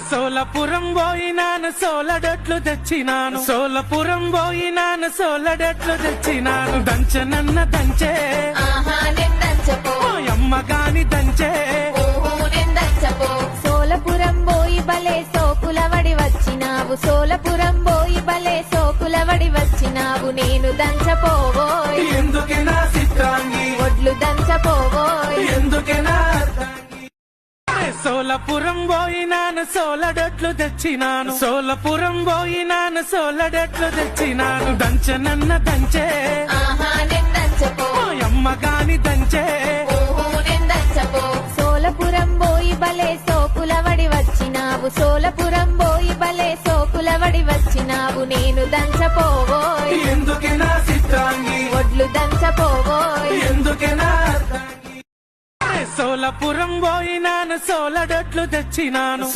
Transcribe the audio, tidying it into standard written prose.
సోలపురం పోయినాను సోలడట్లు తెచ్చినాను సోలపురం పోయినాను సోలడట్లు తెచ్చినాను దంచనన్న దంచే అమ్మ గాని దంచే సోలపురం పోయి బలే సోకులవడి వచ్చినావు సోలపురం పోయి బలే సోకులవడి వచ్చినావు నేను దంచపోవోయ్ ఎందుకే నా చిత్రాంగి ఒడ్లు దంచపోవోయ్ ఎందుకే నా సోలపురం పోయినాను సోలడట్లు తెచ్చినాను సోలపురం పోయినాను సోలడట్లు తెచ్చినాను దంచనన్న దంచే అమ్మ గాని దంచే సోలపురం పోయి బలే సోకులవడి వచ్చినావు సోలపురం పోయి బలే సోకులవడి వచ్చినావు నేను దంచపోవోయ్ ఎందుకే నా చిత్రాంగి ఒడ్లు దంచపోవోయ్ ఎందుకే నా సోలపురం పోయినాను సోలడట్లు తెచ్చినాను